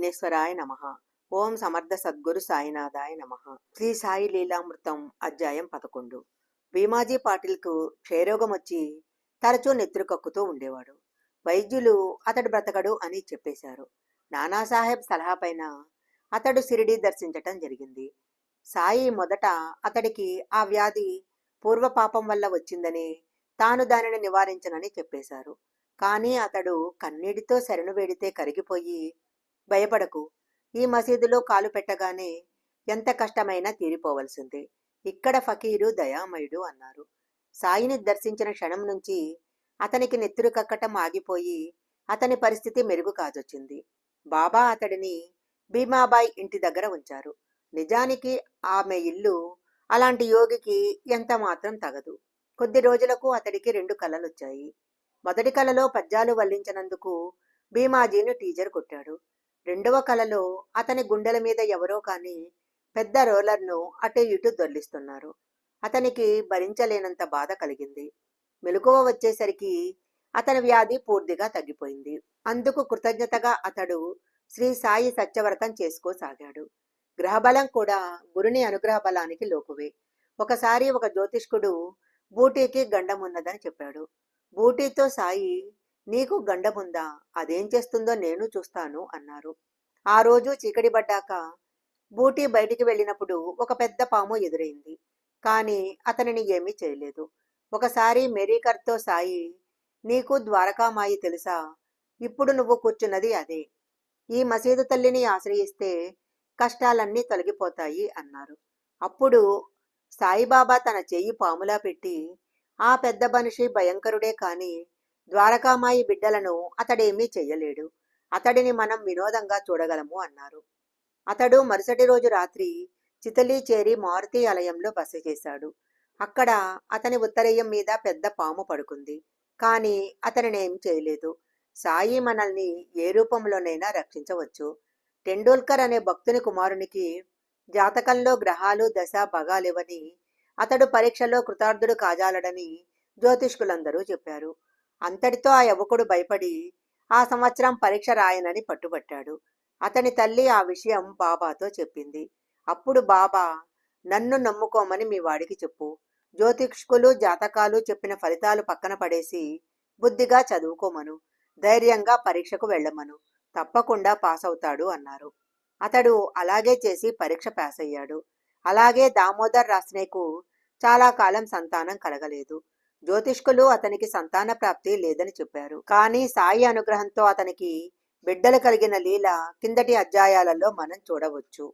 విఘ్నేశ్వరాయ నమః. ఓం సమర్థ సద్గురు సాయినాథాయ నమః. శ్రీ సాయి లీలామృతం అధ్యాయం 11. భీమాజీ పాటిల్కు క్షయరోగం వచ్చి తరచూ నెత్తురుకక్కుతూ ఉండేవాడు. వైద్యులు అతడు బ్రతకడు అని చెప్పేశారు. నానాసాహెబ్ సలహా పైన అతడు షిరిడీ దర్శించటం జరిగింది. సాయి మొదట అతడికి ఆ వ్యాధి పూర్వపాపం వల్ల వచ్చిందని, తాను దానిని నివారించనని చెప్పేశారు. కానీ అతడు కన్నీటితో శరణు వేడితే కరిగిపోయి, భయపడకు, ఈ మసీదులో కాలు పెట్టగానే ఎంత కష్టమైనా తీరిపోవలసిందే, ఇక్కడ ఫకీరు దయామయుడు అన్నారు. సాయిని దర్శించిన క్షణం నుంచి అతనికి నెత్తురు కక్కటం ఆగిపోయి అతని పరిస్థితి మెరుగు కాజొచ్చింది. బాబా అతడిని భీమాబాయి ఇంటి దగ్గర ఉంచారు. నిజానికి ఆమె ఇల్లు అలాంటి యోగికి ఎంత మాత్రం తగదు. కొద్ది రోజులకు అతడికి 2 కలలొచ్చాయి. మొదటి కలలో పద్యాలు వల్లించినందుకు భీమాజీని టీచర్ కొట్టాడు. రెండవ కలలో అతని గుండెల మీద ఎవరో కాని పెద్ద రోలర్ను అటు ఇటు దొర్లిస్తున్నారు. అతనికి భరించలేనంత బాధ కలిగింది. మెలకువ వచ్చేసరికి అతని వ్యాధి పూర్తిగా తగ్గిపోయింది. అందుకు కృతజ్ఞతగా అతడు శ్రీ సాయి సత్యవ్రతం చేసుకోసాగాడు. గ్రహబలం కూడా గురుని అనుగ్రహ బలానికి లోకువే. ఒకసారి ఒక జ్యోతిష్కుడు బూటీకి గండమున్నదని చెప్పాడు. బూటీతో సాయి, నీకు గండముందా, అదేం చేస్తుందో నేను చూస్తాను అన్నారు. ఆ రోజు చీకటి పడ్డాక బూటీ బయటికి వెళ్ళినప్పుడు ఒక పెద్ద పాము ఎదురైంది. కానీ అతనిని ఏమీ చేయలేదు. ఒకసారి మేరీకర్తో సాయి, నీకు ద్వారకామాయి తెలుసా, ఇప్పుడు నువ్వు కూర్చున్నది అదే. ఈ మసీదు తల్లిని ఆశ్రయిస్తే కష్టాలన్నీ తొలగిపోతాయి అన్నారు. అప్పుడు సాయిబాబా తన చెయ్యి పాములా పెట్టి, ఆ పెద్ద మనిషి భయంకరుడే కాని ద్వారకామాయి బిడ్డలను అతడేమీ చెయ్యలేడు, అతడిని మనం వినోదంగా చూడగలము అన్నారు. అతడు మరుసటి రోజు రాత్రి చితలి చేరి మారుతి ఆలయంలో బస చేశాడు. అక్కడ అతని ఉత్తరయ్యం మీద పెద్ద పాము పడుకుంది. కానీ అతనినేం చేయలేదు. సాయి మనల్ని ఏ రూపంలోనైనా రక్షించవచ్చు. టెండూల్కర్ అనే భక్తుని కుమారునికి జాతకంలో గ్రహాలు దశ భగాలివని, అతడు పరీక్షలో కృతార్థుడు కాజాలడని జ్యోతిష్కులందరూ చెప్పారు. అంతటితో ఆ యువకుడు భయపడి ఆ సంవత్సరం పరీక్ష రాయనని పట్టుబట్టాడు. అతని తల్లి ఆ విషయం బాబాతో చెప్పింది. అప్పుడు బాబా, నన్ను నమ్ముకోమని మీ వాడికి చెప్పు, జ్యోతిష్కులు జాతకాలు చెప్పిన ఫలితాలు పక్కన పడేసి బుద్ధిగా చదువుకోమను, ధైర్యంగా పరీక్షకు వెళ్ళమను, తప్పకుండా పాస్ అవుతాడు అన్నారు. అతడు అలాగే చేసి పరీక్ష పాస్ అయ్యాడు. అలాగే దామోదర్ రాస్నేకు చాలా కాలం సంతానం కలగలేదు. జ్యోతిష్కులు అతనికి సంతాన ప్రాప్తి లేదని చెప్పారు. కానీ సాయి అనుగ్రహంతో అతనికి బిడ్డలు కలిగిన లీల కిందటి అధ్యాయాలలో మనం చూడవచ్చు.